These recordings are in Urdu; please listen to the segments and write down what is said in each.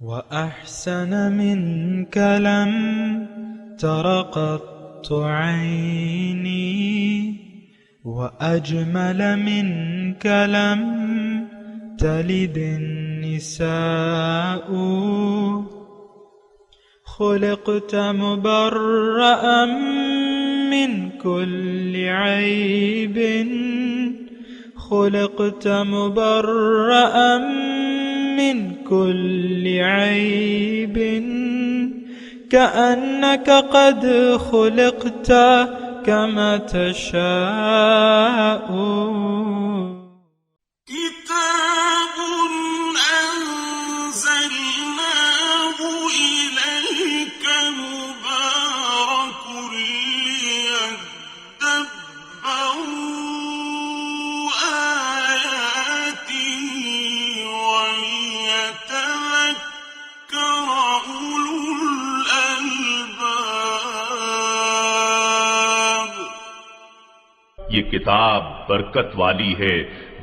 وأحسن منك لم تر قط عيني وأجمل منك لم تلد النساء خلقت مبرأ من كل عيب خلقت مبرأ من كل عيب كأنك قد خلقت كما تشاء كتاب أنزلناه إليك مبارك ليدبروا آياته وليتذكر أولو الألباب۔ یہ کتاب برکت والی ہے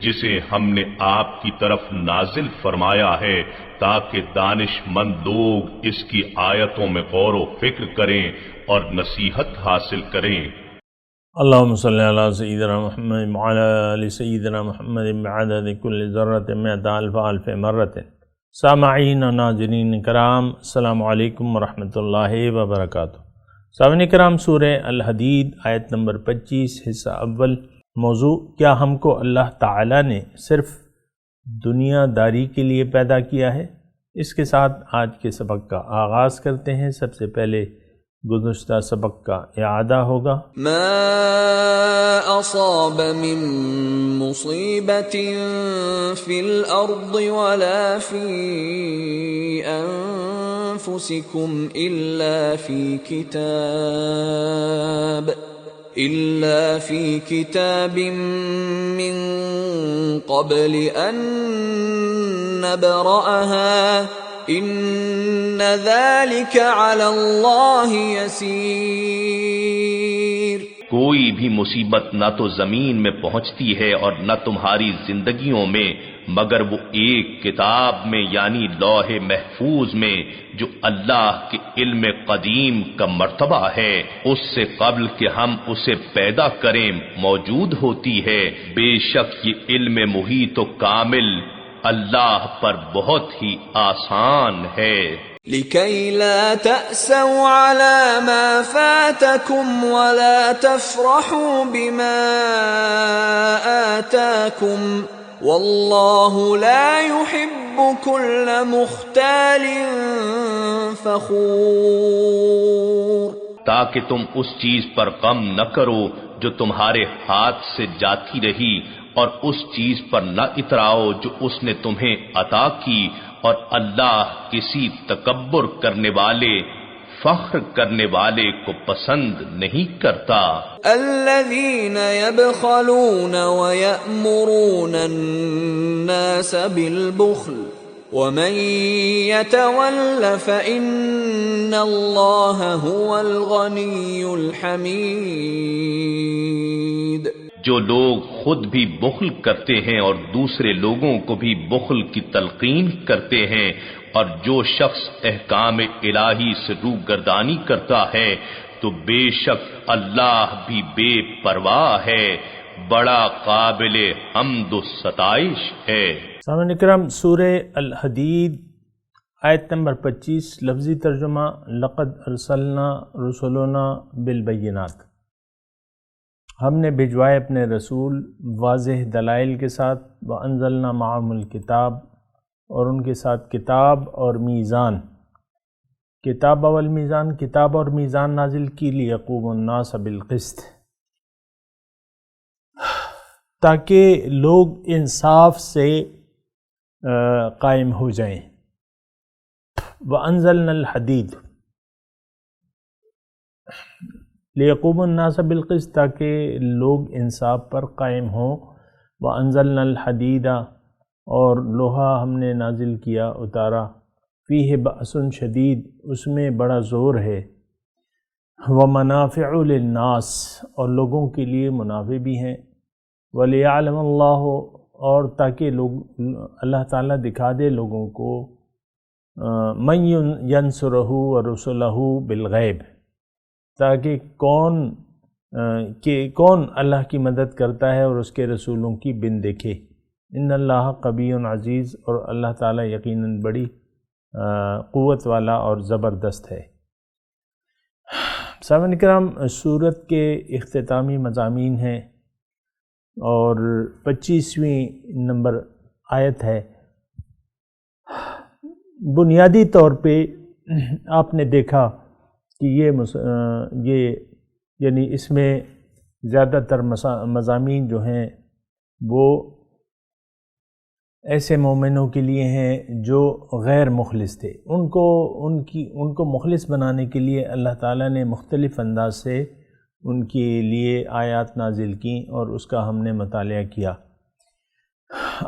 جسے ہم نے آپ کی طرف نازل فرمایا ہے تاکہ دانش مند لوگ اس کی آیتوں میں غور و فکر کریں اور نصیحت حاصل کریں۔ اللہم صلی علی سیدنا محمد وعلی آل سیدنا محمد بعدد کل ذرۃ مئۃ الف الف مرۃ۔ سامعین و ناظرین کرام، السلام علیکم ورحمۃ اللہ وبرکاتہ۔ سامعین کرام، سورہ الحدید آیت نمبر 25 حصہ اول۔ موضوع: کیا ہم کو اللہ تعالیٰ نے صرف دنیا داری کے لیے پیدا کیا ہے؟ اس کے ساتھ آج کے سبق کا آغاز کرتے ہیں۔ سب سے پہلے گزشتہ سبق کا اعادہ ہوگا۔ ما اصاب من مصیبت فی الارض ولا فی انفسکم الا فی کتاب من قبل ان نبرأها ان ذلک علی اللہ یسیر۔ کوئی بھی مصیبت نہ تو زمین میں پہنچتی ہے اور نہ تمہاری زندگیوں میں مگر وہ ایک کتاب میں یعنی لوح محفوظ میں جو اللہ کے علم قدیم کا مرتبہ ہے اس سے قبل کہ ہم اسے پیدا کریں موجود ہوتی ہے۔ بے شک یہ علم محیط و کامل اللہ پر بہت ہی آسان ہے۔ لِكَيْ لَا تَأْسَوْا عَلَى مَا فَاتَكُمْ وَلَا تَفْرَحُوا بِمَا آتَاكُمْ وَاللَّهُ لَا يُحِبُّ كُلَّ مُخْتَالٍ فَخُورٍ۔ تاکہ تم اس چیز پر غم نہ کرو جو تمہارے ہاتھ سے جاتی رہی اور اس چیز پر نہ اتراؤ جو اس نے تمہیں عطا کی، اور اللہ کسی تکبر کرنے والے فخر کرنے والے کو پسند نہیں کرتا۔ الذین یبخلون ویأمرون الناس بالبخل ومن يتول فإن اللہ هو الغنی الحمید۔ جو لوگ خود بھی بخل کرتے ہیں اور دوسرے لوگوں کو بھی بخل کی تلقین کرتے ہیں، اور جو شخص احکام الہی سے روگردانی کرتا ہے تو بے شک اللہ بھی بے پرواہ ہے، بڑا قابل حمد و ستائش ہے۔ سامعین کرام، سورہ الحدید آیت نمبر 25 لفظی ترجمہ: لقد ارسلنا رسولنا بالبینات، ہم نے بھجوائے اپنے رسول واضح دلائل کے ساتھ، وانزلنا معهم الکتاب، اور ان کے ساتھ کتاب اور میزان۔ کتاب والمیزان، کتاب اور میزان نازل کی لیقوم الناس بالقسط، تاکہ لوگ انصاف سے قائم ہو جائیں۔ وانزلنا الحدید لیقوم الناس بالقسط، تاکہ لوگ انصاف پر قائم ہوں۔ وانزلنا الحدید، اور لوہا ہم نے نازل کیا، اتارا، فیہ بأس شدید، اس میں بڑا زور ہے، ومنافع للناس، اور لوگوں کے لیے منافع بھی ہیں، ولیعلم اللہ، اور تاکہ لوگ اللہ تعالیٰ دکھا دے لوگوں کو من ینصرہ ورسلہ بالغیب، تاکہ کون اللہ کی مدد کرتا ہے اور اس کے رسولوں کی بن دیکھے۔ ان اللہ قوی عزیز، اور اللہ تعالیٰ یقیناً بڑی قوت والا اور زبردست ہے۔ سامعین کرام، سورت کے اختتامی مضامین ہیں اور 25ویں نمبر آیت ہے۔ بنیادی طور پہ آپ نے دیکھا کہ یہ یعنی اس میں زیادہ تر مضامین جو ہیں وہ ایسے مومنوں کے لیے ہیں جو غیر مخلص تھے۔ ان کو مخلص بنانے کے لیے اللہ تعالیٰ نے مختلف انداز سے ان کے لیے آیات نازل کیں اور اس کا ہم نے مطالعہ کیا۔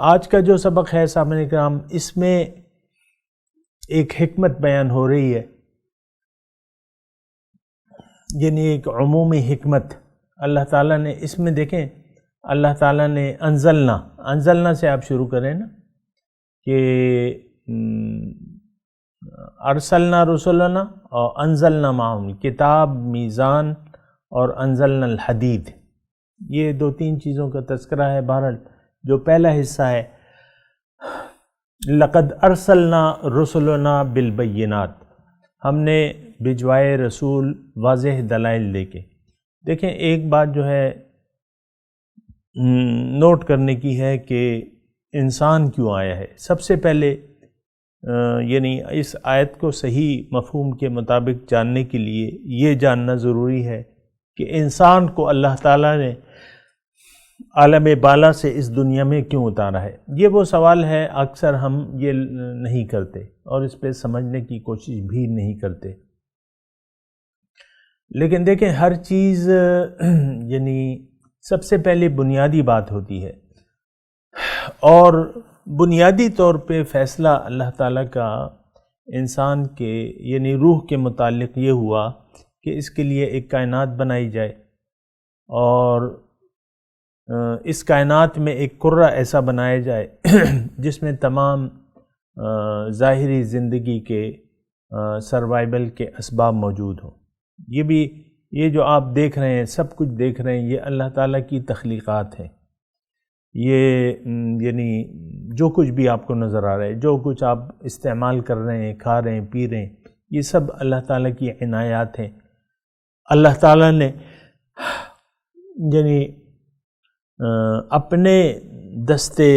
آج کا جو سبق ہے سامعین کرام، اس میں ایک حکمت بیان ہو رہی ہے، یعنی ایک عمومی حکمت اللہ تعالیٰ نے اس میں دیکھیں۔ اللہ تعالیٰ نے انزلنا سے آپ شروع کریں نا، کہ ارسلنا رسولنا اور انزلنا معهم کتاب، میزان اور انزلنا الحدید، یہ 2-3 چیزوں کا تذکرہ ہے۔ بہرحال جو پہلا حصہ ہے، لقد ارسلنا رسولنا بالبینات، ہم نے بھجوائے رسول واضح دلائل دے کے۔ دیکھیں ایک بات جو ہے نوٹ کرنے کی ہے کہ انسان کیوں آیا ہے۔ سب سے پہلے یعنی اس آیت کو صحیح مفہوم کے مطابق جاننے کے لیے یہ جاننا ضروری ہے کہ انسان کو اللہ تعالیٰ نے عالم بالا سے اس دنیا میں کیوں اتارا ہے۔ یہ وہ سوال ہے، اکثر ہم یہ نہیں کرتے اور اس پہ سمجھنے کی کوشش بھی نہیں کرتے۔ لیکن دیکھیں ہر چیز یعنی سب سے پہلے بنیادی بات ہوتی ہے، اور بنیادی طور پہ فیصلہ اللہ تعالیٰ کا انسان کے یعنی روح کے متعلق یہ ہوا کہ اس کے لیے ایک کائنات بنائی جائے، اور اس کائنات میں ایک کرہ ایسا بنایا جائے جس میں تمام ظاہری زندگی کے سروائیول کے اسباب موجود ہوں۔ یہ جو آپ دیکھ رہے ہیں، سب کچھ دیکھ رہے ہیں، یہ اللہ تعالیٰ کی تخلیقات ہیں۔ یہ یعنی جو کچھ بھی آپ کو نظر آ رہا ہے، جو کچھ آپ استعمال کر رہے ہیں، کھا رہے ہیں، پی رہے ہیں، یہ سب اللہ تعالیٰ کی عنایات ہیں۔ اللہ تعالیٰ نے یعنی اپنے دستے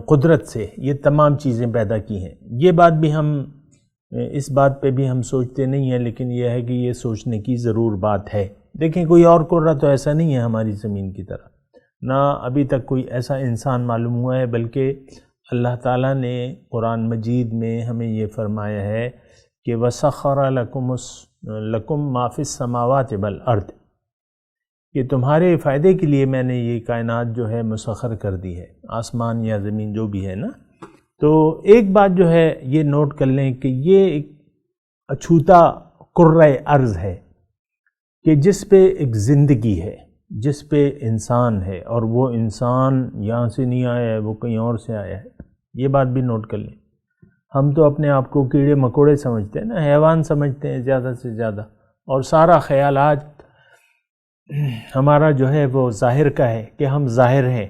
قدرت سے یہ تمام چیزیں پیدا کی ہیں۔ یہ بات بھی اس بات پہ بھی ہم سوچتے نہیں ہیں، لیکن یہ ہے کہ یہ سوچنے کی ضرور بات ہے۔ دیکھیں کوئی اور کرہ تو ایسا نہیں ہے ہماری زمین کی طرح، نہ ابھی تک کوئی ایسا انسان معلوم ہوا ہے، بلکہ اللہ تعالیٰ نے قرآن مجید میں ہمیں یہ فرمایا ہے کہ وَسَخَّرَ لَكُمْ مَا فِي السَّمَاوَاتِ وَالْأَرْضِ، کہ تمہارے فائدے کے لیے میں نے یہ کائنات جو ہے مسخر کر دی ہے، آسمان یا زمین جو بھی ہے نا۔ تو ایک بات جو ہے یہ نوٹ کر لیں کہ یہ ایک اچھوتا کرۂ ارض ہے کہ جس پہ ایک زندگی ہے، جس پہ انسان ہے، اور وہ انسان یہاں سے نہیں آیا ہے، وہ کہیں اور سے آیا ہے۔ یہ بات بھی نوٹ کر لیں۔ ہم تو اپنے آپ کو کیڑے مکوڑے سمجھتے ہیں نا، حیوان سمجھتے ہیں زیادہ سے زیادہ، اور سارا خیال آج ہمارا جو ہے وہ ظاہر کا ہے کہ ہم ظاہر ہیں۔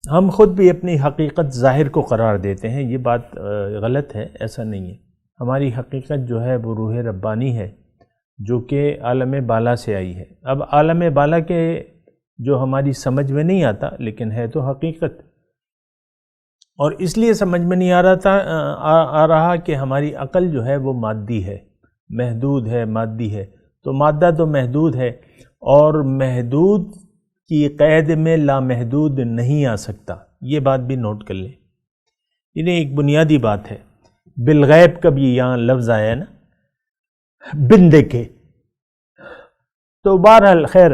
ہم خود بھی اپنی حقیقت ظاہر کو قرار دیتے ہیں، یہ بات غلط ہے، ایسا نہیں ہے۔ ہماری حقیقت جو ہے وہ روح ربانی ہے، جو کہ عالم بالا سے آئی ہے۔ اب عالم بالا کے جو ہماری سمجھ میں نہیں آتا، لیکن ہے تو حقیقت، اور اس لیے سمجھ میں نہیں آ رہا کہ ہماری عقل جو ہے وہ مادی ہے، محدود ہے، مادی ہے۔ تو مادہ تو محدود ہے، اور محدود کی قید میں لامحدود نہیں آ سکتا، یہ بات بھی نوٹ کر لیں۔ یہ ایک بنیادی بات ہے۔ بالغیب کا بھی یہاں لفظ آیا ہے نا، بن دیکھے۔ تو بہرحال خیر،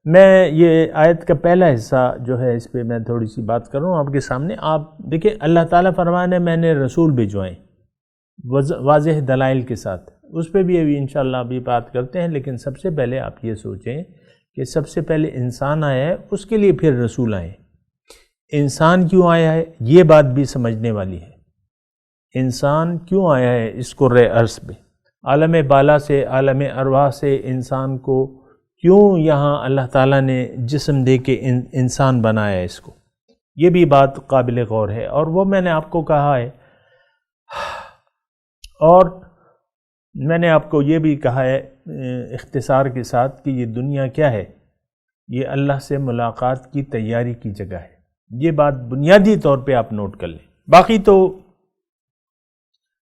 میں یہ آیت کا پہلا حصہ جو ہے اس پہ میں تھوڑی سی بات کر رہا ہوں آپ کے سامنے۔ آپ دیکھیں اللہ تعالیٰ فرمانے میں نے رسول بھیجوائے واضح دلائل کے ساتھ، اس پہ بھی ابھی انشاءاللہ ابھی بات کرتے ہیں، لیکن سب سے پہلے آپ یہ سوچیں کہ سب سے پہلے انسان آیا ہے، اس کے لیے پھر رسول آئے۔ انسان کیوں آیا ہے یہ بات بھی سمجھنے والی ہے۔ انسان کیوں آیا ہے اس کرۂ ارض پہ، عالم بالا سے، عالم ارواح سے انسان کو کیوں یہاں اللہ تعالیٰ نے جسم دے کے انسان بنایا ہے اس کو، یہ بھی بات قابل غور ہے۔ اور وہ میں نے آپ کو کہا ہے، اور میں نے آپ کو یہ بھی کہا ہے اختصار کے ساتھ کہ یہ دنیا کیا ہے، یہ اللہ سے ملاقات کی تیاری کی جگہ ہے۔ یہ بات بنیادی طور پہ آپ نوٹ کر لیں۔ باقی تو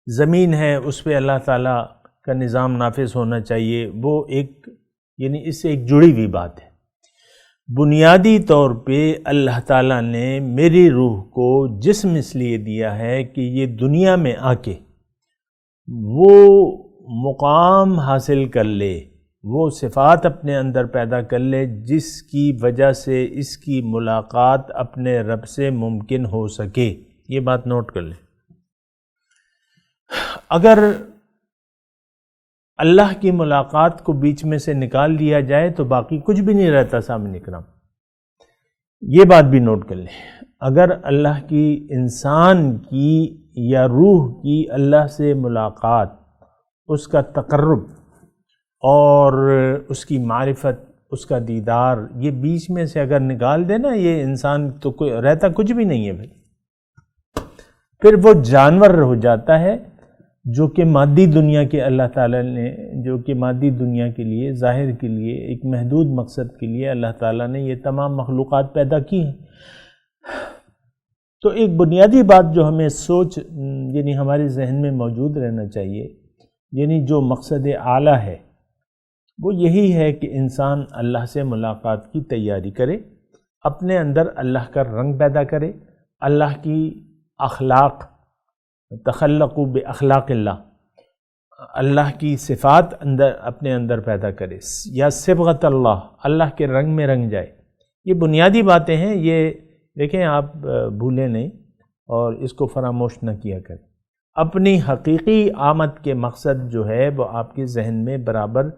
زمین ہے، اس پہ اللہ تعالیٰ کا نظام نافذ ہونا چاہیے، وہ ایک یعنی اس سے ایک جڑی ہوئی بات ہے۔ بنیادی طور پہ اللہ تعالیٰ نے میری روح کو جسم اس لیے دیا ہے کہ یہ دنیا میں آ کے وہ مقام حاصل کر لے، وہ صفات اپنے اندر پیدا کر لے جس کی وجہ سے اس کی ملاقات اپنے رب سے ممکن ہو سکے۔ یہ بات نوٹ کر لیں۔ اگر اللہ کی ملاقات کو بیچ میں سے نکال دیا جائے تو باقی کچھ بھی نہیں رہتا سامنے کرام۔ یہ بات بھی نوٹ کر لیں، اگر اللہ کی انسان کی یا روح کی اللہ سے ملاقات، اس کا تقرب اور اس کی معرفت، اس کا دیدار، یہ بیچ میں سے اگر نکال دے نا، یہ انسان تو رہتا کچھ بھی نہیں ہے بھائی، پھر وہ جانور ہو جاتا ہے جو کہ مادی دنیا کے اللہ تعالیٰ نے، جو کہ مادی دنیا کے لیے، ظاہر کے لیے، ایک محدود مقصد کے لیے اللہ تعالیٰ نے یہ تمام مخلوقات پیدا کی ہیں۔ تو ایک بنیادی بات جو ہمیں سوچ یعنی ہمارے ذہن میں موجود رہنا چاہیے، یعنی جو مقصد اعلیٰ ہے وہ یہی ہے کہ انسان اللہ سے ملاقات کی تیاری کرے، اپنے اندر اللہ کا رنگ پیدا کرے، اللہ کی اخلاق، تخلقوا باخلاق اللہ، اللہ کی صفات اپنے اندر پیدا کرے، یا صبغت اللہ، اللہ کے رنگ میں رنگ جائے۔ یہ بنیادی باتیں ہیں، یہ دیکھیں آپ بھولیں نہیں اور اس کو فراموش نہ کیا کریں۔ اپنی حقیقی آمد کے مقصد جو ہے وہ آپ کے ذہن میں برابر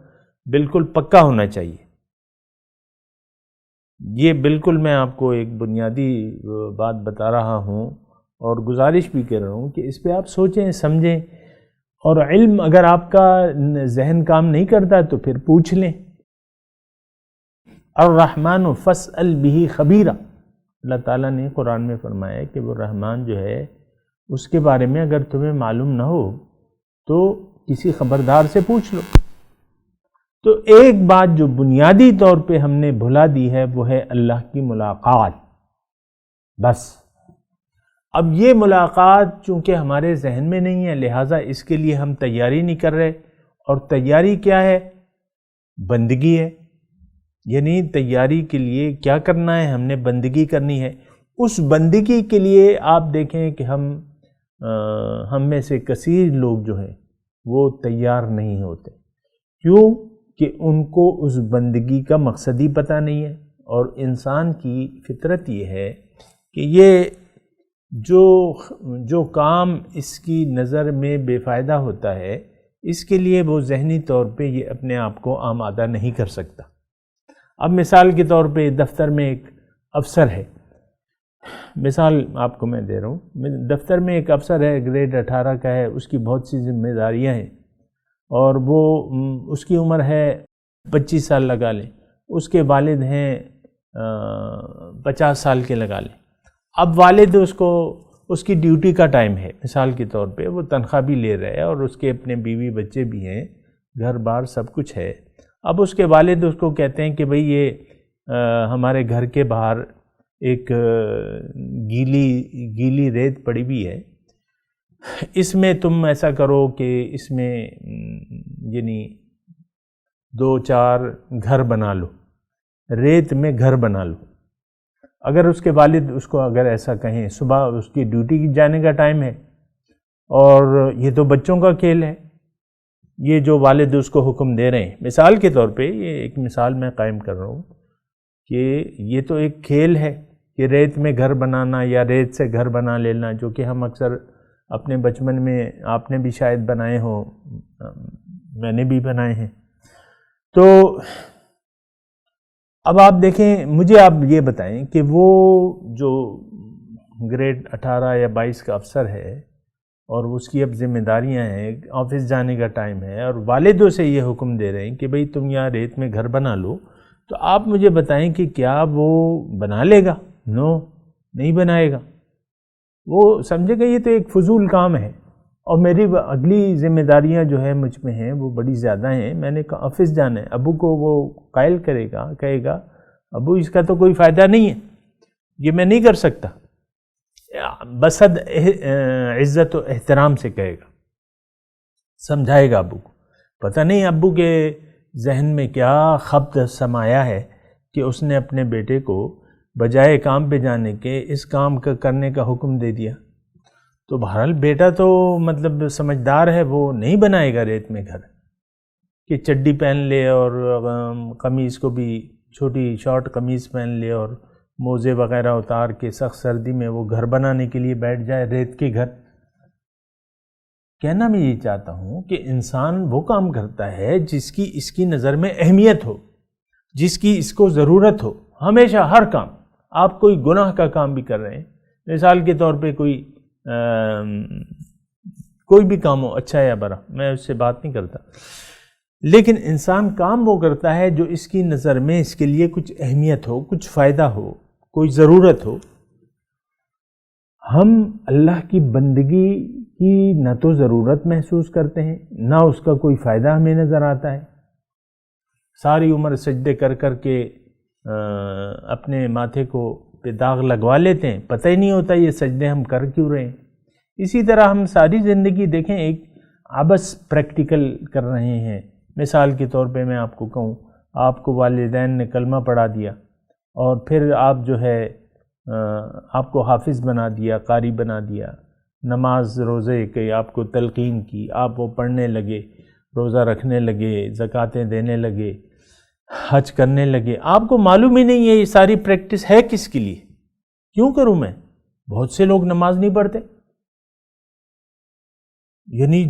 بالکل پکا ہونا چاہیے۔ یہ بالکل میں آپ کو ایک بنیادی بات بتا رہا ہوں اور گزارش بھی کر رہا ہوں کہ اس پہ آپ سوچیں، سمجھیں، اور علم اگر آپ کا ذہن کام نہیں کرتا تو پھر پوچھ لیں۔ الرحمن فاسأل به خبیرا، اللہ تعالیٰ نے قرآن میں فرمایا کہ وہ رحمان جو ہے اس کے بارے میں اگر تمہیں معلوم نہ ہو تو کسی خبردار سے پوچھ لو۔ تو ایک بات جو بنیادی طور پہ ہم نے بھلا دی ہے وہ ہے اللہ کی ملاقات، بس۔ اب یہ ملاقات چونکہ ہمارے ذہن میں نہیں ہے، لہٰذا اس کے لیے ہم تیاری نہیں کر رہے، اور تیاری کیا ہے؟ بندگی ہے۔ یعنی تیاری کے لیے کیا کرنا ہے؟ ہم نے بندگی کرنی ہے۔ اس بندگی کے لیے آپ دیکھیں کہ ہم میں سے کثیر لوگ جو ہیں وہ تیار نہیں ہوتے۔ کیوں؟ کہ ان کو اس بندگی کا مقصد ہی پتہ نہیں ہے، اور انسان کی فطرت یہ ہے کہ یہ جو کام اس کی نظر میں بے فائدہ ہوتا ہے، اس کے لیے وہ ذہنی طور پہ یہ اپنے آپ کو آمادہ نہیں کر سکتا۔ اب مثال کے طور پہ دفتر میں ایک افسر ہے، مثال آپ کو میں دے رہا ہوں، دفتر میں ایک افسر ہے، گریڈ 18 کا ہے، اس کی بہت سی ذمہ داریاں ہیں، اور وہ اس کی عمر ہے 25 سال لگا لیں، اس کے والد ہیں 50 سال کے لگا لیں۔ اب والد اس کی ڈیوٹی کا ٹائم ہے، مثال کے طور پہ وہ تنخواہ بھی لے رہے ہیں اور اس کے اپنے بیوی بچے بھی ہیں، گھر بار سب کچھ ہے۔ اب اس کے والد اس کو کہتے ہیں کہ بھئی یہ ہمارے گھر کے باہر ایک گیلی ریت پڑی ہوئی ہے، اس میں تم ایسا کرو کہ اس میں یعنی 2-4 گھر بنا لو، ریت میں گھر بنا لو۔ اگر اس کے والد اس کو اگر ایسا کہیں، صبح اس کی ڈیوٹی جانے کا ٹائم ہے اور یہ تو بچوں کا کھیل ہے، یہ جو والد اس کو حکم دے رہے ہیں، مثال کے طور پہ یہ ایک مثال میں قائم کر رہا ہوں کہ یہ تو ایک کھیل ہے کہ ریت میں گھر بنانا یا ریت سے گھر بنا لینا، جو کہ ہم اکثر اپنے بچپن میں، آپ نے بھی شاید بنائے ہوں، میں نے بھی بنائے ہیں۔ تو اب آپ دیکھیں، مجھے آپ یہ بتائیں کہ وہ جو گریڈ 18 یا 22 کا افسر ہے، اور اس کی اب ذمہ داریاں ہیں، آفس جانے کا ٹائم ہے، اور والدوں سے یہ حکم دے رہے ہیں کہ بھئی تم یہاں ریت میں گھر بنا لو، تو آپ مجھے بتائیں کہ کیا وہ بنا لے گا؟ نو، نہیں بنائے گا، وہ سمجھے گا یہ تو ایک فضول کام ہے، اور میری اگلی ذمہ داریاں جو ہے مجھ میں ہیں وہ بڑی زیادہ ہیں، میں نے آفس جانا ہے۔ ابو کو وہ قائل کرے گا، کہے گا ابو اس کا تو کوئی فائدہ نہیں ہے، یہ میں نہیں کر سکتا، بصد عزت و احترام سے کہے گا، سمجھائے گا ابو کو۔ پتہ نہیں ابو کے ذہن میں کیا خبط سمایا ہے کہ اس نے اپنے بیٹے کو بجائے کام پہ جانے کے اس کام کا کرنے کا حکم دے دیا۔ تو بہرحال بیٹا تو مطلب سمجھدار ہے، وہ نہیں بنائے گا ریت میں گھر، کہ چڈی پہن لے اور قمیص کو بھی چھوٹی شارٹ قمیص پہن لے اور موزے وغیرہ اتار کے سخت سردی میں وہ گھر بنانے کے لیے بیٹھ جائے، ریت کے گھر۔ کہنا میں یہ چاہتا ہوں کہ انسان وہ کام کرتا ہے جس کی اس کی نظر میں اہمیت ہو، جس کی اس کو ضرورت ہو، ہمیشہ ہر کام۔ آپ کوئی گناہ کا کام بھی کر رہے ہیں، مثال کے طور پہ کوئی بھی کام ہو، اچھا یا برا، میں اس سے بات نہیں کرتا، لیکن انسان کام وہ کرتا ہے جو اس کی نظر میں اس کے لیے کچھ اہمیت ہو، کچھ فائدہ ہو، کوئی ضرورت ہو۔ ہم اللہ کی بندگی کی نہ تو ضرورت محسوس کرتے ہیں، نہ اس کا کوئی فائدہ ہمیں نظر آتا ہے۔ ساری عمر سجدے کر کر کے اپنے ماتھے کو پہ داغ لگوا لیتے ہیں، پتہ ہی نہیں ہوتا یہ سجدے ہم کر کیوں رہے ہیں۔ اسی طرح ہم ساری زندگی دیکھیں ایک عبث پریکٹیکل کر رہے ہیں۔ مثال کے طور پہ میں آپ کو کہوں، آپ کو والدین نے کلمہ پڑھا دیا اور پھر آپ جو ہے آپ کو حافظ بنا دیا، قاری بنا دیا، نماز روزے کی آپ کو تلقین کی، آپ وہ پڑھنے لگے، روزہ رکھنے لگے، زکوٰۃیں دینے لگے، حج کرنے لگے، آپ کو معلوم ہی نہیں ہے یہ ساری پریکٹس ہے کس کے لیے، کیوں کروں میں؟ بہت سے لوگ نماز نہیں پڑھتے، یعنی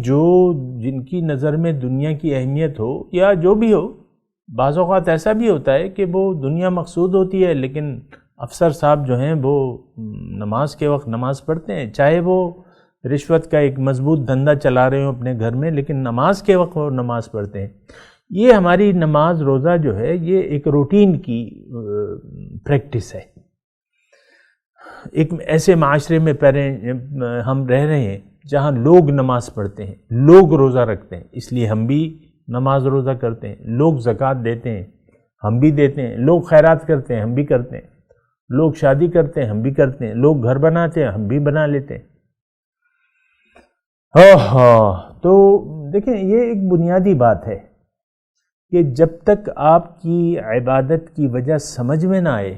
جن کی نظر میں دنیا کی اہمیت ہو یا جو بھی ہو، بعض اوقات ایسا بھی ہوتا ہے کہ وہ دنیا مقصود ہوتی ہے، لیکن افسر صاحب جو ہیں وہ نماز کے وقت نماز پڑھتے ہیں، چاہے وہ رشوت کا ایک مضبوط دھندا چلا رہے ہوں اپنے گھر میں، لیکن نماز کے وقت وہ نماز پڑھتے ہیں۔ یہ ہماری نماز روزہ جو ہے یہ ایک روٹین کی پریکٹس ہے۔ ایک ایسے معاشرے میں ہم رہ رہے ہیں جہاں لوگ نماز پڑھتے ہیں، لوگ روزہ رکھتے ہیں، اس لیے ہم بھی نماز روزہ کرتے ہیں، لوگ زکوٰۃ دیتے ہیں، ہم بھی دیتے ہیں، لوگ خیرات کرتے ہیں، ہم بھی کرتے ہیں، لوگ شادی کرتے ہیں، ہم بھی کرتے ہیں، لوگ گھر بناتے ہیں، ہم بھی بنا لیتے ہیں۔ تو دیکھیں یہ ایک بنیادی بات ہے کہ جب تک آپ کی عبادت کی وجہ سمجھ میں نہ آئے،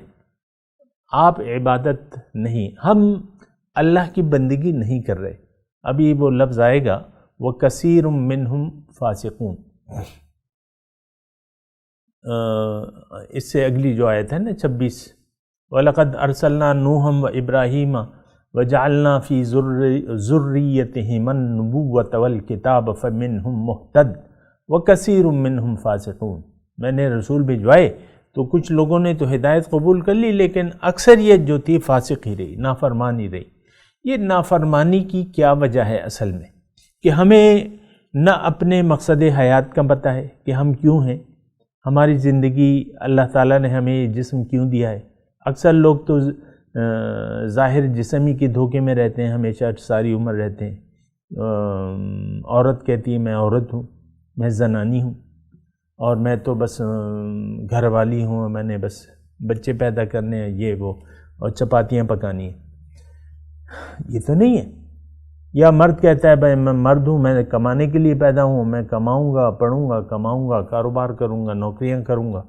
آپ عبادت نہیں، ہم اللہ کی بندگی نہیں کر رہے۔ ابھی وہ لفظ آئے گا وَكَثِيرٌ مِّنْهُمْ فَاسِقُونَ، اس سے اگلی جو آیت ہے نا 26، وَلَقَدْ أَرْسَلْنَا نُوحًا وَإِبْرَاهِيمَ وَجَعَلْنَا فِي ذُرِّيَّتِهِمَا النُّبُوَّةَ وَالْكِتَابَ فَمِنْهُمْ مُهْتَدٍ وَكَثِيرٌ مِّنْهُمْ فَاسِقُونَ۔ میں نے رسول بھجوائے تو کچھ لوگوں نے تو ہدایت قبول کر لی، لیکن اکثریت جو تھی فاسق ہی رہی، نافرمان ہی رہی۔ یہ نافرمانی کی کیا وجہ ہے اصل میں؟ کہ ہمیں نہ اپنے مقصد حیات کا پتہ ہے کہ ہم کیوں ہیں، ہماری زندگی اللہ تعالیٰ نے ہمیں یہ جسم کیوں دیا ہے۔ اکثر لوگ تو ظاہر جسم ہی کے دھوکے میں رہتے ہیں، ہمیشہ ساری عمر رہتے ہیں۔ عورت کہتی ہے میں عورت ہوں، میں زنانی ہوں، اور میں تو بس گھر والی ہوں، میں نے بس بچے پیدا کرنے ہیں، یہ وہ، اور چپاتیاں پکانی ہیں۔ یہ تو نہیں ہے۔ یا مرد کہتا ہے بھائی میں مرد ہوں، میں کمانے کے لیے پیدا ہوں، میں کماؤں گا، پڑھوں گا، کماؤں گا، کاروبار کروں گا، نوکریاں کروں گا،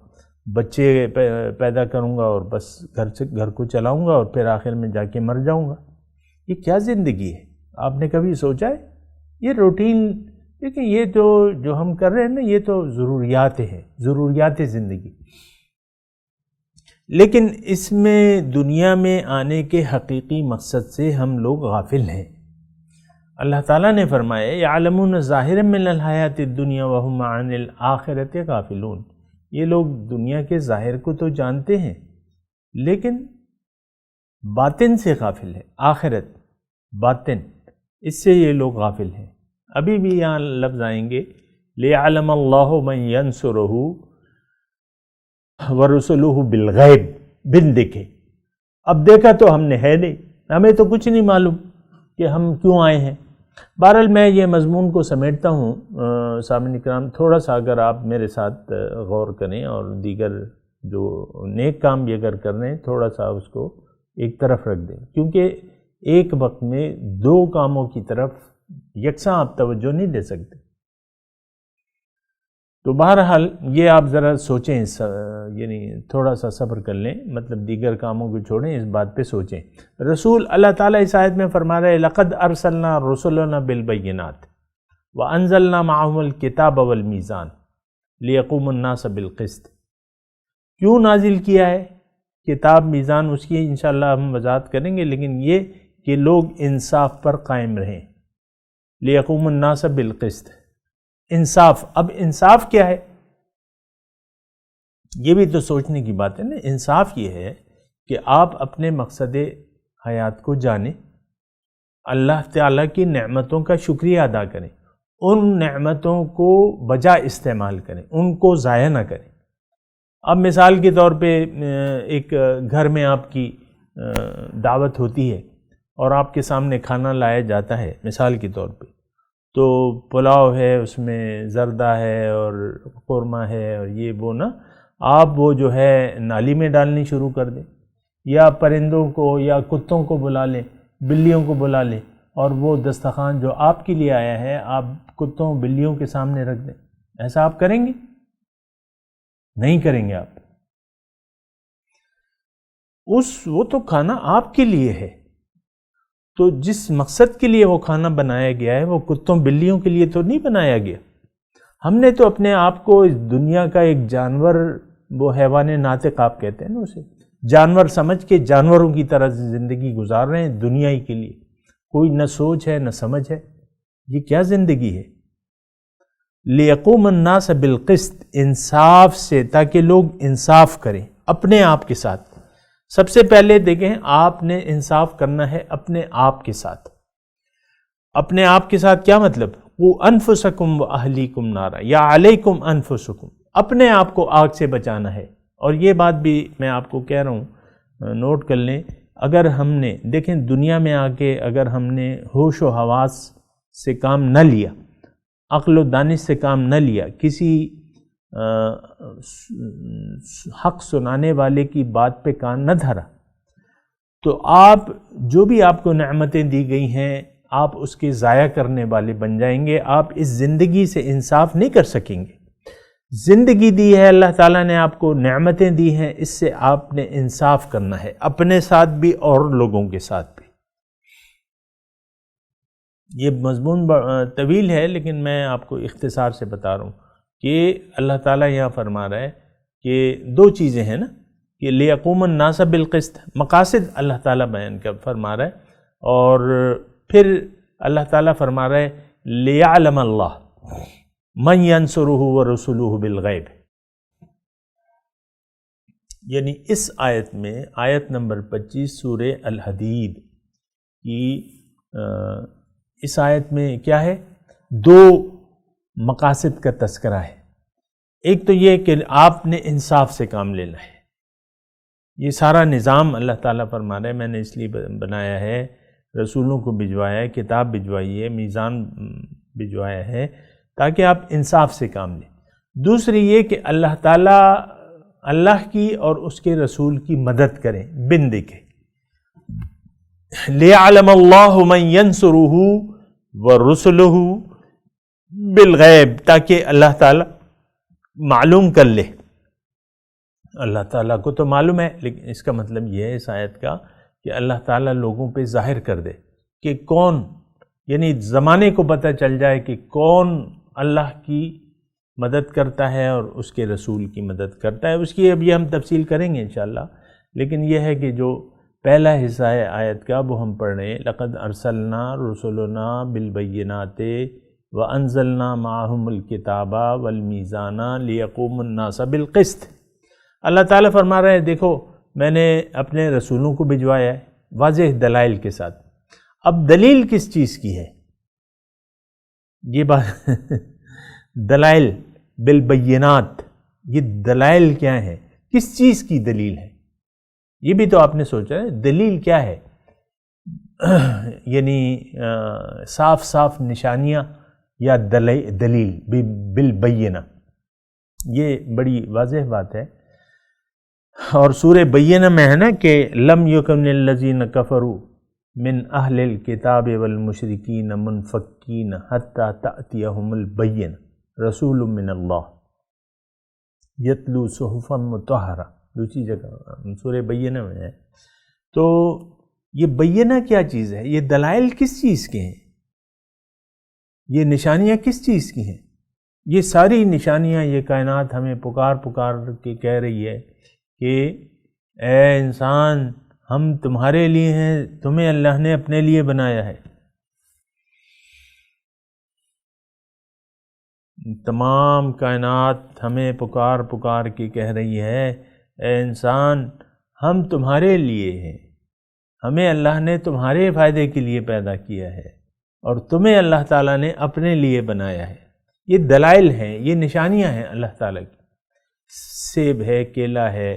بچے پیدا کروں گا، اور بس گھر کو چلاؤں گا، اور پھر آخر میں جا کے مر جاؤں گا۔ یہ کیا زندگی ہے؟ آپ نے کبھی سوچا ہے؟ یہ روٹین، دیکھیں یہ جو ہم کر رہے ہیں نا، یہ تو ضروریات ہیں، ضروریات زندگی، لیکن اس میں دنیا میں آنے کے حقیقی مقصد سے ہم لوگ غافل ہیں۔ اللہ تعالیٰ نے فرمایا یعلمون ظاہرا من الحیات الدنیا وهم عن الآخرۃ غافلون، یہ لوگ دنیا کے ظاہر کو تو جانتے ہیں لیکن باطن سے غافل ہے۔ آخرت، باطن، اس سے یہ لوگ غافل ہیں۔ ابھی بھی یہاں لفظ آئیں گے لِيَعْلَمَ اللَّهُ مَن يَنْصُرُهُ وَرُسُلُهُ بِالْغَيْبِ، بن دیکھے۔ اب دیکھا تو ہم نے ہے نہیں، ہمیں تو کچھ نہیں معلوم کہ ہم کیوں آئے ہیں۔ بہرحال میں یہ مضمون کو سمیٹتا ہوں سامعین کرام، تھوڑا سا اگر آپ میرے ساتھ غور کریں اور دیگر جو نیک کام بھی اگر کر رہے ہیں تھوڑا سا اس کو ایک طرف رکھ دیں، کیونکہ ایک وقت میں دو کاموں کی طرف یکساں آپ توجہ نہیں دے سکتے۔ تو بہرحال یہ آپ ذرا سوچیں، یعنی تھوڑا سا صبر کر لیں، مطلب دیگر کاموں کو چھوڑیں، اس بات پہ سوچیں۔ رسول اللہ تعالیٰ اس آیت میں فرما رہے لَقَدْ أَرْسَلْنَا رُسُلَنَا بِالْبَيِّنَاتِ وَأَنزَلْنَا مَعَهُمُ الْكِتَابَ وَالْمِيزَانَ لِيَقُومَ النَّاسَ بِالْقِسْطِ۔ کیوں نازل کیا ہے کتاب میزان، اس کی انشاءاللہ ہم وضاحت کریں گے، لیکن یہ کہ لوگ انصاف پر قائم رہیں۔ لِيَقُومَ النَّاسَ بِالْقِسْطِ، انصاف۔ اب انصاف کیا ہے؟ یہ بھی تو سوچنے کی بات ہے نا۔ انصاف یہ ہے کہ آپ اپنے مقصد حیات کو جانیں، اللہ تعالیٰ کی نعمتوں کا شکریہ ادا کریں، ان نعمتوں کو بجا استعمال کریں، ان کو ضائع نہ کریں۔ اب مثال کے طور پہ ایک گھر میں آپ کی دعوت ہوتی ہے اور آپ کے سامنے کھانا لایا جاتا ہے، مثال کے طور پہ تو پلاؤ ہے، اس میں زردہ ہے اور قورمہ ہے اور یہ وہ نا، آپ وہ جو ہے نالی میں ڈالنی شروع کر دیں، یا پرندوں کو یا کتوں کو بلا لیں، بلیوں کو بلا لیں، اور وہ دسترخوان جو آپ کے لیے آیا ہے آپ کتوں بلیوں کے سامنے رکھ دیں۔ ایسا آپ کریں گے؟ نہیں کریں گے آپ۔ وہ تو کھانا آپ کے لیے ہے، تو جس مقصد کے لیے وہ کھانا بنایا گیا ہے وہ کتوں بلیوں کے لیے تو نہیں بنایا گیا۔ ہم نے تو اپنے آپ کو اس دنیا کا ایک جانور، وہ حیوان ناطق آپ کہتے ہیں نا اسے، جانور سمجھ کے جانوروں کی طرح زندگی گزار رہے ہیں دنیا ہی کے لیے۔ کوئی نہ سوچ ہے نہ سمجھ ہے، یہ کیا زندگی ہے؟ لِيَقُومَ النَّاسَ بِالْقِسْطِ، انصاف سے، تاکہ لوگ انصاف کریں اپنے آپ کے ساتھ۔ سب سے پہلے دیکھیں، آپ نے انصاف کرنا ہے اپنے آپ کے ساتھ۔ اپنے آپ کے ساتھ کیا مطلب؟ وہ انفسکم و اہلیکم نارا، یا علیکم انفسکم، اپنے آپ کو آگ سے بچانا ہے۔ اور یہ بات بھی میں آپ کو کہہ رہا ہوں، نوٹ کر لیں، اگر ہم نے دیکھیں دنیا میں آ کے اگر ہم نے ہوش و حواس سے کام نہ لیا، عقل و دانش سے کام نہ لیا، کسی حق سنانے والے کی بات پہ کان نہ دھرا، تو آپ جو بھی آپ کو نعمتیں دی گئی ہیں آپ اس کے ضائع کرنے والے بن جائیں گے۔ آپ اس زندگی سے انصاف نہیں کر سکیں گے۔ زندگی دی ہے اللہ تعالیٰ نے آپ کو، نعمتیں دی ہیں، اس سے آپ نے انصاف کرنا ہے، اپنے ساتھ بھی اور لوگوں کے ساتھ بھی۔ یہ مضمون طویل ہے لیکن میں آپ کو اختصار سے بتا رہا ہوں کہ اللہ تعالیٰ یہاں فرما رہا ہے کہ دو چیزیں ہیں نا، کہ لِيَقُومَ النَّاسَ بِالْقِسْطِ، مقاصد اللہ تعالیٰ بیان کر فرما رہا ہے، اور پھر اللہ تعالیٰ فرما رہا ہے لِيَعْلَمَ اللَّهُ مَن يَنْصُرُهُ وَرُسُلُهُ بِالْغَيْبِ۔ یعنی اس آیت میں، آیت نمبر 25 سورہ الحدید کی اس آیت میں کیا ہے؟ دو مقاصد کا تذکرہ ہے۔ ایک تو یہ کہ آپ نے انصاف سے کام لینا ہے۔ یہ سارا نظام اللہ تعالیٰ فرما رہا ہے میں نے اس لیے بنایا ہے، رسولوں کو بھجوایا ہے، کتاب بھجوائی ہے، میزان بھجوایا ہے، تاکہ آپ انصاف سے کام لیں۔ دوسری یہ کہ اللہ تعالیٰ اللہ کی اور اس کے رسول کی مدد کریں بن دیکھے۔ لِيَعْلَمَ اللَّهُ مَن يَنْصُرُهُ وَرُسُلُهُ بِالْغَيْبِ، تاکہ اللہ تعالیٰ معلوم کر لے۔ اللہ تعالیٰ کو تو معلوم ہے، لیکن اس کا مطلب یہ ہے اس آیت کا کہ اللہ تعالیٰ لوگوں پہ ظاہر کر دے کہ کون، یعنی زمانے کو پتہ چل جائے کہ کون اللہ کی مدد کرتا ہے اور اس کے رسول کی مدد کرتا ہے۔ اس کی ابھی ہم تفصیل کریں گے انشاءاللہ، لیکن یہ ہے کہ جو پہلا حصہ ہے آیت کا وہ ہم پڑھ رہے ہیں، لَقَدْ أَرْسَلْنَا رُسُلُنَا بِالْبَيِّنَاتِ وَأَنزَلْنَا مَعَهُمُ الْكِتَابَ وَالْمِيزَانَ لِيَقُومَ النَّاسَ بِالْقِسْطِ۔ اللہ تعالیٰ فرما رہے ہیں دیکھو میں نے اپنے رسولوں کو بھجوایا ہے واضح دلائل کے ساتھ، اب دلیل کس چیز کی ہے؟ یہ بات دلائل بالبینات، یہ دلائل کیا ہے؟ کس چیز کی دلیل ہے؟ یہ بھی تو آپ نے سوچا ہے دلیل کیا ہے؟ یعنی صاف صاف نشانیاں یا دلیل بالبینہ، یہ بڑی واضح بات ہے۔ اور سورہ بینہ میں ہے نا کہ لم یکن الذین کفروا من اہل الکتاب والمشرکین منفکین حتی تأتیہم البینہ رسول من اللہ یتلو صحفا مطہرہ، دوسری جگہ سورہ بینہ میں ہے۔ تو یہ بینہ کیا چیز ہے؟ یہ دلائل کس چیز کے ہیں؟ یہ نشانیاں کس چیز کی ہیں؟ یہ ساری نشانیاں، یہ کائنات ہمیں پکار کے کہہ رہی ہے کہ اے انسان ہم تمہارے لیے ہیں، تمہیں اللہ نے اپنے لیے بنایا ہے۔ تمام کائنات ہمیں پکار کے کہہ رہی ہے اے انسان ہم تمہارے لیے ہیں، ہمیں اللہ نے تمہارے فائدے کے لیے پیدا کیا ہے اور تمہیں اللہ تعالیٰ نے اپنے لیے بنایا ہے۔ یہ دلائل ہیں، یہ نشانیاں ہیں اللہ تعالیٰ کی۔ سیب ہے، کیلا ہے،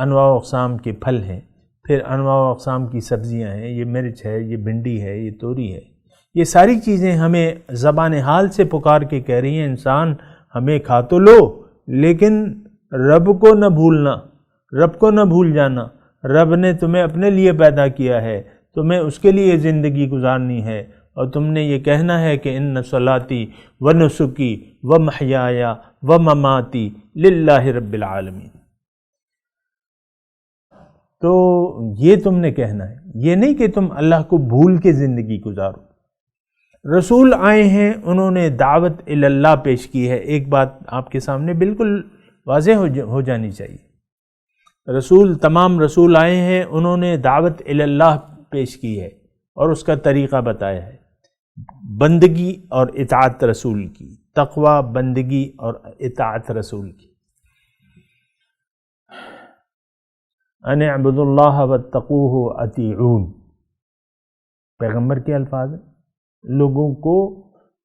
انواع و اقسام کے پھل ہیں، پھر انواع و اقسام کی سبزیاں ہیں، یہ مرچ ہے، یہ بھنڈی ہے، یہ توری ہے۔ یہ ساری چیزیں ہمیں زبان حال سے پکار کے کہہ رہی ہیں انسان ہمیں کھا تو لو، لیکن رب کو نہ بھولنا، رب کو نہ بھول جانا۔ رب نے تمہیں اپنے لیے پیدا کیا ہے، تمہیں اس کے لیے زندگی گزارنی ہے، اور تم نے یہ کہنا ہے کہ ان صلاتی و نسکی و محیای و مماتی للہ رب العالمین۔ تو یہ تم نے کہنا ہے، یہ نہیں کہ تم اللہ کو بھول کے زندگی گزارو۔ رسول آئے ہیں، انہوں نے دعوت الی اللہ پیش کی ہے۔ ایک بات آپ کے سامنے بالکل واضح ہو جانی چاہیے، تمام رسول آئے ہیں، انہوں نے دعوت الی اللہ پیش کی ہے اور اس کا طریقہ بتایا ہے، بندگی اور اطاعت رسول کی، تقوی، بندگی اور اطاعت رسول کی۔ ان اعبدوا اللہ واتقوہ واطیعون، پیغمبر کے الفاظ ہیں۔ لوگوں کو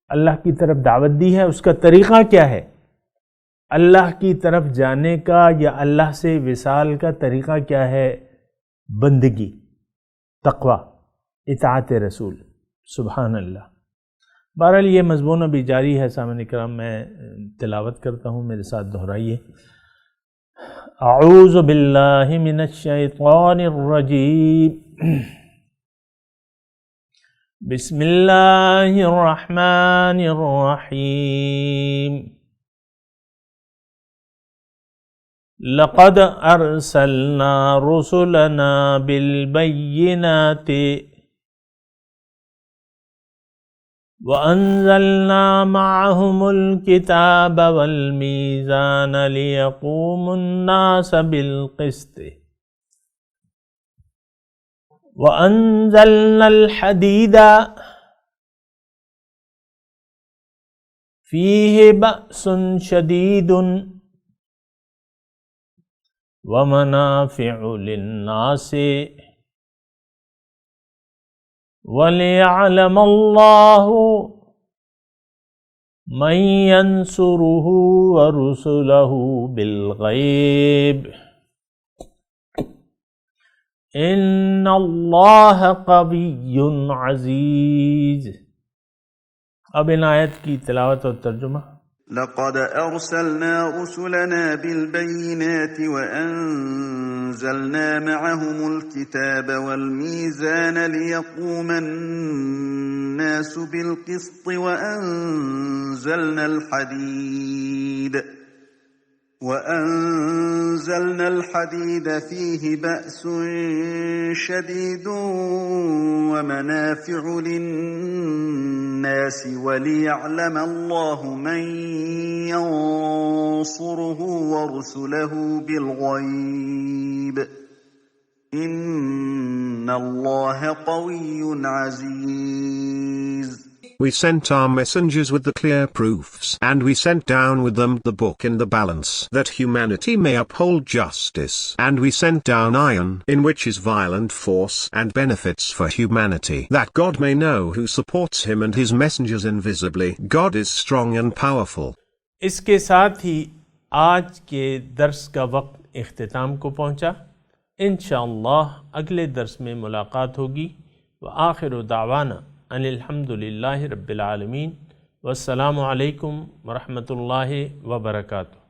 اللہ کی طرف دعوت دی ہے، اس کا طریقہ کیا ہے؟ اللہ کی طرف جانے کا یا اللہ سے وصال کا طریقہ کیا ہے؟ بندگی، تقوی، اطاعت رسول۔ سبحان اللہ۔ بہرحال یہ مضمون ابھی جاری ہے سامعین کرام، میں تلاوت کرتا ہوں، میرے ساتھ دہرائیے۔ اعوذ باللہ من الشیطان الرجیم، بسم اللہ الرحمن الرحیم۔ لقد ارسلنا رسلنا بالبینات وَأَنزَلْنَا مَعَهُمُ الْكِتَابَ وَالْمِيزَانَ لِيَقُومَ النَّاسَ بِالْقِسْطِ وَأَنزَلْنَا الْحَدِيدَ فِيهِ بَأْسٌ شَدِيدٌ وَمَنَافِعُ لِلنَّاسِ وَلِيَعْلَمَ اللَّهُ مَن يَنْصُرُهُ وَرُسُلَهُ بِالْغَيْبِ إِنَّ اللَّهَ قَوِيٌّ عَزِيزٌ۔ اب ان آیت کی تلاوت اور ترجمہ۔ لقد أرسلنا رسلنا بالبينات وأنزلنا معهم الكتاب والميزان ليقوم الناس بالقسط وأنزلنا الحديد فيه بأس شديد ومنافع للناس وليعلم الله من ينصره ورسله بالغيب إن الله قوي عزيز۔ We sent our messengers with the clear proofs, and we sent down with them the book in the balance, that humanity may uphold justice. And we sent down iron, in which is violent force and benefits for humanity, that God may know who supports him and his messengers invisibly. God is strong and powerful. اس کے ساتھ ہی آج کے درس کا وقت اختتام کو پہنچا. انشاءاللہ اگلے درس میں ملاقات ہوگی. وآخر دعوانا ان الحمد للہ رب العالمین. والسلام علیکم ورحمۃ اللہ وبرکاتہ.